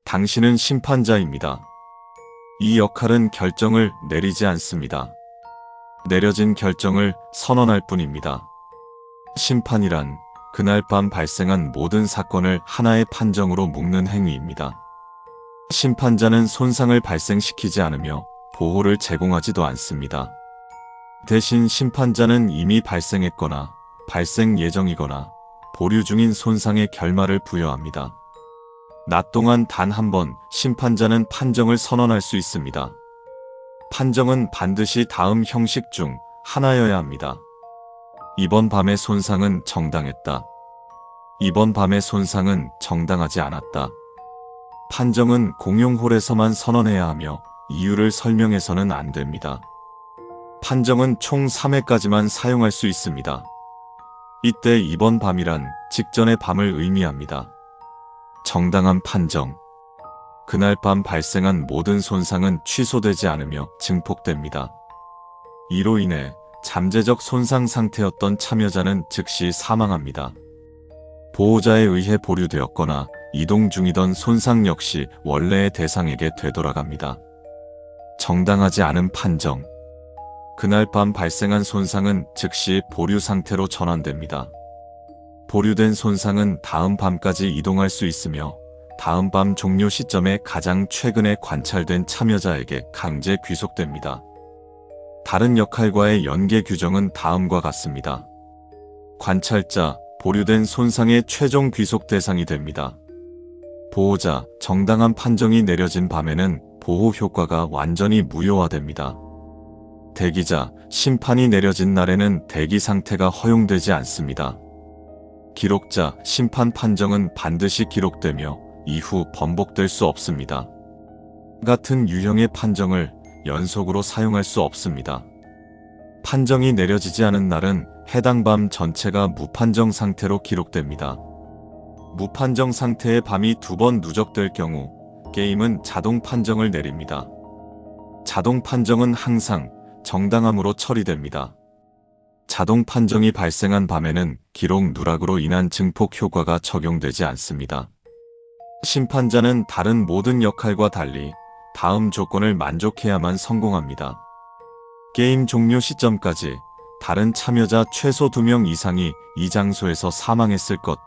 당신은 심판자입니다. 이 역할은 결정을 내리지 않습니다. 내려진 결정을 선언할 뿐입니다. 심판이란 그날 밤 발생한 모든 사건을 하나의 판정으로 묶는 행위입니다. 심판자는 손상을 발생시키지 않으며 보호를 제공하지도 않습니다. 대신 심판자는 이미 발생했거나 발생 예정이거나 보류 중인 손상의 결말을 부여합니다. 낮 동안 단 한 번 심판자는 판정을 선언할 수 있습니다. 판정은 반드시 다음 형식 중 하나여야 합니다. 이번 밤의 손상은 정당했다. 이번 밤의 손상은 정당하지 않았다. 판정은 공용홀에서만 선언해야 하며 이유를 설명해서는 안 됩니다. 판정은 총 3회까지만 사용할 수 있습니다. 이때 이번 밤이란 직전의 밤을 의미합니다. 정당한 판정. 그날 밤 발생한 모든 손상은 취소되지 않으며 증폭됩니다. 이로 인해 잠재적 손상 상태였던 참여자는 즉시 사망합니다. 보호자에 의해 보류되었거나 이동 중이던 손상 역시 원래의 대상에게 되돌아갑니다. 정당하지 않은 판정. 그날 밤 발생한 손상은 즉시 보류 상태로 전환됩니다. 보류된 손상은 다음 밤까지 이동할 수 있으며 다음 밤 종료 시점에 가장 최근에 관찰된 참여자에게 강제 귀속됩니다. 다른 역할과의 연계 규정은 다음과 같습니다. 관찰자, 보류된 손상의 최종 귀속 대상이 됩니다. 보호자, 정당한 판정이 내려진 밤에는 보호 효과가 완전히 무효화됩니다. 대기자, 심판이 내려진 날에는 대기 상태가 허용되지 않습니다. 기록자, 심판 판정은 반드시 기록되며 이후 번복될 수 없습니다. 같은 유형의 판정을 연속으로 사용할 수 없습니다. 판정이 내려지지 않은 날은 해당 밤 전체가 무판정 상태로 기록됩니다. 무판정 상태의 밤이 2번 누적될 경우 게임은 자동 판정을 내립니다. 자동 판정은 항상 정당함으로 처리됩니다. 자동 판정이 발생한 밤에는 기록 누락으로 인한 증폭 효과가 적용되지 않습니다. 심판자는 다른 모든 역할과 달리 다음 조건을 만족해야만 성공합니다. 게임 종료 시점까지 다른 참여자 최소 2명 이상이 이 장소에서 사망했을 것.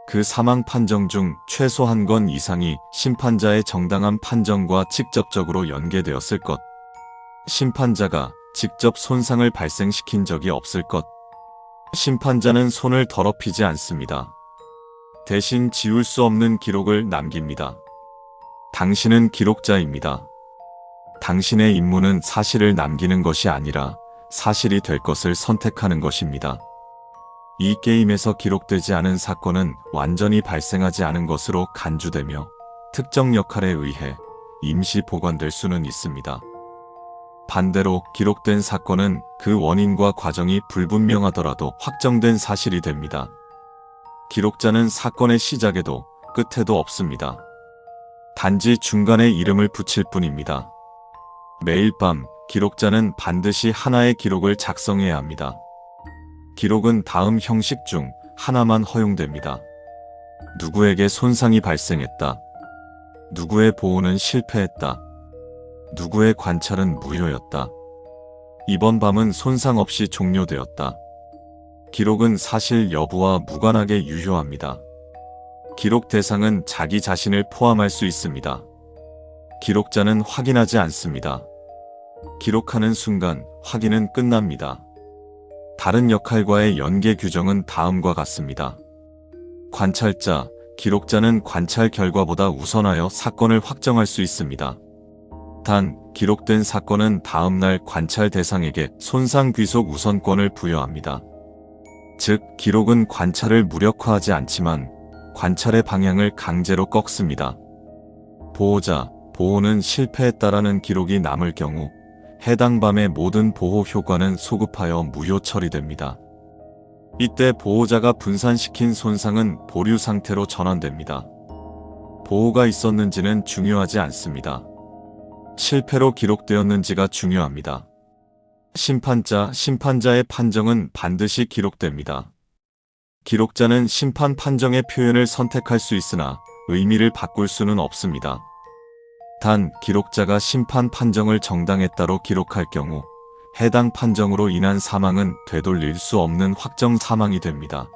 그 사망 판정 중 최소 한 건 이상이 심판자의 정당한 판정과 직접적으로 연계되었을 것. 심판자가 직접 손상을 발생시킨 적이 없을 것. 심판자는 손을 더럽히지 않습니다. 대신 지울 수 없는 기록을 남깁니다. 당신은 기록자입니다. 당신의 임무는 사실을 남기는 것이 아니라 사실이 될 것을 선택하는 것입니다. 이 게임에서 기록되지 않은 사건은 완전히 발생하지 않은 것으로 간주되며 특정 역할에 의해 임시 보관될 수는 있습니다. 반대로 기록된 사건은 그 원인과 과정이 불분명하더라도 확정된 사실이 됩니다. 기록자는 사건의 시작에도 끝에도 없습니다. 단지 중간에 이름을 붙일 뿐입니다. 매일 밤 기록자는 반드시 하나의 기록을 작성해야 합니다. 기록은 다음 형식 중 하나만 허용됩니다. 누구에게 손상이 발생했다. 누구의 보호는 실패했다. 누구의 관찰은 무효였다. 이번 밤은 손상 없이 종료되었다. 기록은 사실 여부와 무관하게 유효합니다. 기록 대상은 자기 자신을 포함할 수 있습니다. 기록자는 확인하지 않습니다. 기록하는 순간 확인은 끝납니다. 다른 역할과의 연계 규정은 다음과 같습니다. 관찰자, 기록자는 관찰 결과보다 우선하여 사건을 확정할 수 있습니다. 단, 기록된 사건은 다음날 관찰 대상에게 손상 귀속 우선권을 부여합니다. 즉, 기록은 관찰을 무력화하지 않지만 관찰의 방향을 강제로 꺾습니다. 보호자, 보호는 실패했다라는 기록이 남을 경우 해당 밤의 모든 보호 효과는 소급하여 무효 처리됩니다. 이때 보호자가 분산시킨 손상은 보류 상태로 전환됩니다. 보호가 있었는지는 중요하지 않습니다. 실패로 기록되었는지가 중요합니다. 심판자의 판정은 반드시 기록됩니다. 기록자는 심판 판정의 표현을 선택할 수 있으나 의미를 바꿀 수는 없습니다. 단, 기록자가 심판 판정을 정당했다로 기록할 경우 해당 판정으로 인한 사망은 되돌릴 수 없는 확정 사망이 됩니다.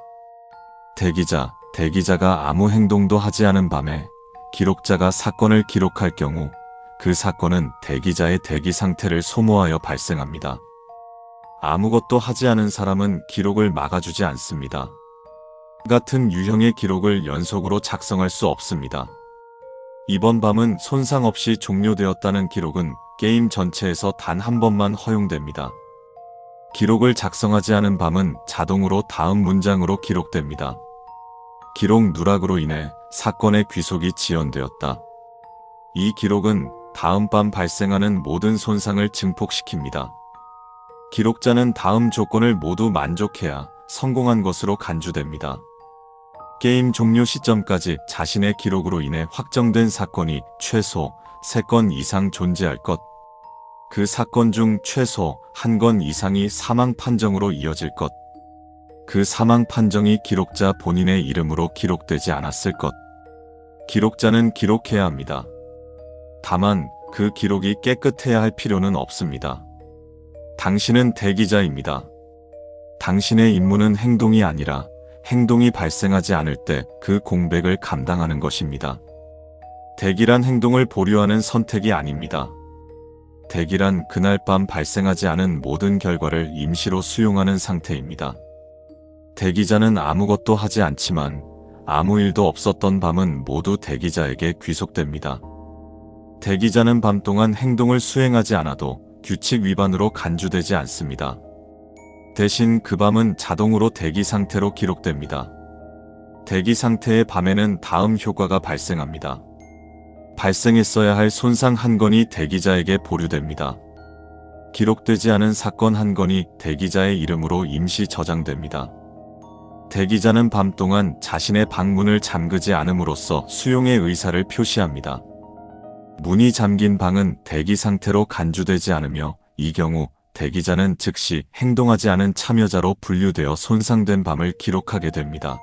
대기자가 아무 행동도 하지 않은 밤에 기록자가 사건을 기록할 경우 그 사건은 대기자의 대기 상태를 소모하여 발생합니다. 아무것도 하지 않은 사람은 기록을 막아주지 않습니다. 같은 유형의 기록을 연속으로 작성할 수 없습니다. 이번 밤은 손상 없이 종료되었다는 기록은 게임 전체에서 단 한 번만 허용됩니다. 기록을 작성하지 않은 밤은 자동으로 다음 문장으로 기록됩니다. 기록 누락으로 인해 사건의 귀속이 지연되었다. 이 기록은 다음 밤 발생하는 모든 손상을 증폭시킵니다. 기록자는 다음 조건을 모두 만족해야 성공한 것으로 간주됩니다. 게임 종료 시점까지 자신의 기록으로 인해 확정된 사건이 최소 3건 이상 존재할 것. 그 사건 중 최소 1건 이상이 사망 판정으로 이어질 것. 그 사망 판정이 기록자 본인의 이름으로 기록되지 않았을 것. 기록자는 기록해야 합니다. 다만 그 기록이 깨끗해야 할 필요는 없습니다. 당신은 대기자입니다. 당신의 임무는 행동이 아니라 행동이 발생하지 않을 때 그 공백을 감당하는 것입니다. 대기란 행동을 보류하는 선택이 아닙니다. 대기란 그날 밤 발생하지 않은 모든 결과를 임시로 수용하는 상태입니다. 대기자는 아무것도 하지 않지만 아무 일도 없었던 밤은 모두 대기자에게 귀속됩니다. 대기자는 밤 동안 행동을 수행하지 않아도 규칙 위반으로 간주되지 않습니다. 대신 그 밤은 자동으로 대기 상태로 기록됩니다. 대기 상태의 밤에는 다음 효과가 발생합니다. 발생했어야 할 손상 1건이 대기자에게 보류됩니다. 기록되지 않은 사건 1건이 대기자의 이름으로 임시 저장됩니다. 대기자는 밤 동안 자신의 방문을 잠그지 않음으로써 수용의 의사를 표시합니다. 문이 잠긴 방은 대기 상태로 간주되지 않으며 이 경우 대기자는 즉시 행동하지 않은 참여자로 분류되어 손상된 밤을 기록하게 됩니다.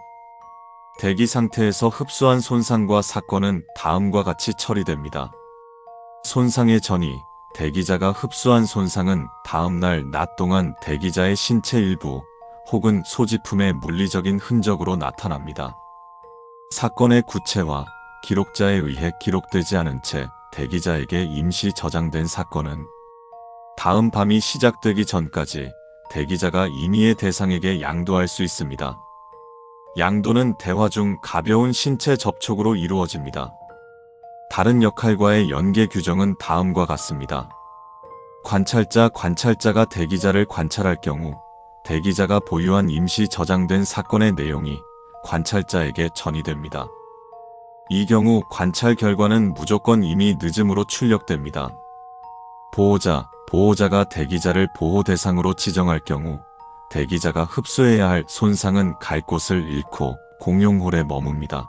대기 상태에서 흡수한 손상과 사건은 다음과 같이 처리됩니다. 손상의 전이 대기자가 흡수한 손상은 다음날 낮 동안 대기자의 신체 일부 혹은 소지품의 물리적인 흔적으로 나타납니다. 사건의 구체화, 기록자에 의해 기록되지 않은 채 대기자에게 임시 저장된 사건은 다음 밤이 시작되기 전까지 대기자가 임의의 대상에게 양도할 수 있습니다. 양도는 대화 중 가벼운 신체 접촉으로 이루어집니다. 다른 역할과의 연계 규정은 다음과 같습니다. 관찰자가 대기자를 관찰할 경우 대기자가 보유한 임시 저장된 사건의 내용이 관찰자에게 전이됩니다. 이 경우 관찰 결과는 무조건 이미 늦음으로 출력됩니다. 보호자가 대기자를 보호 대상으로 지정할 경우 대기자가 흡수해야 할 손상은 갈 곳을 잃고 공용홀에 머뭅니다.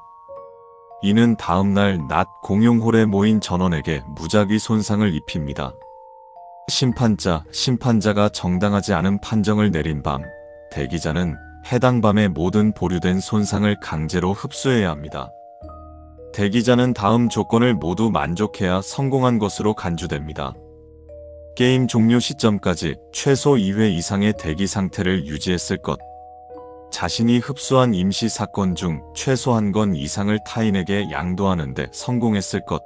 이는 다음날 낮 공용홀에 모인 전원에게 무작위 손상을 입힙니다. 심판자가 정당하지 않은 판정을 내린 밤, 대기자는 해당 밤의 모든 보류된 손상을 강제로 흡수해야 합니다. 대기자는 다음 조건을 모두 만족해야 성공한 것으로 간주됩니다. 게임 종료 시점까지 최소 2회 이상의 대기 상태를 유지했을 것. 자신이 흡수한 임시 사건 중 최소 1건 이상을 타인에게 양도하는 데 성공했을 것.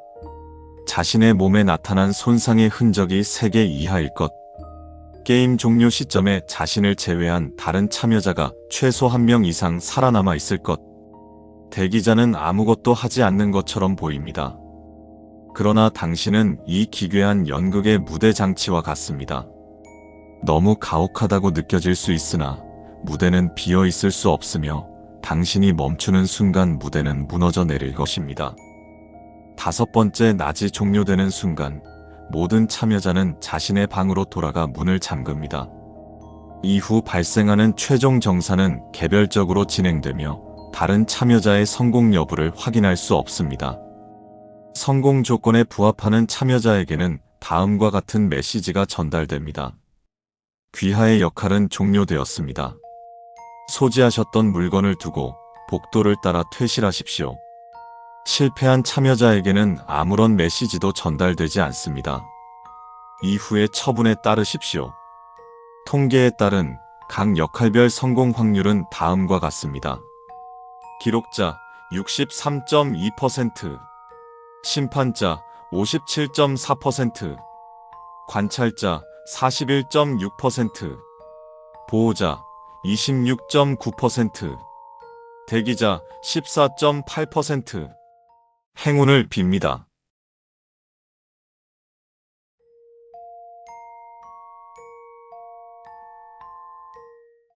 자신의 몸에 나타난 손상의 흔적이 3개 이하일 것. 게임 종료 시점에 자신을 제외한 다른 참여자가 최소 1명 이상 살아남아 있을 것. 대기자는 아무것도 하지 않는 것처럼 보입니다. 그러나 당신은 이 기괴한 연극의 무대 장치와 같습니다. 너무 가혹하다고 느껴질 수 있으나 무대는 비어 있을 수 없으며 당신이 멈추는 순간 무대는 무너져 내릴 것입니다. 5번째 낮이 종료되는 순간 모든 참여자는 자신의 방으로 돌아가 문을 잠급니다. 이후 발생하는 최종 정산은 개별적으로 진행되며 다른 참여자의 성공 여부를 확인할 수 없습니다. 성공 조건에 부합하는 참여자에게는 다음과 같은 메시지가 전달됩니다. 귀하의 역할은 종료되었습니다. 소지하셨던 물건을 두고 복도를 따라 퇴실하십시오. 실패한 참여자에게는 아무런 메시지도 전달되지 않습니다. 이후의 처분에 따르십시오. 통계에 따른 각 역할별 성공 확률은 다음과 같습니다. 기록자 63.2%, 심판자 57.4%, 관찰자 41.6%, 보호자 26.9%, 대기자 14.8%. 행운을 빕니다.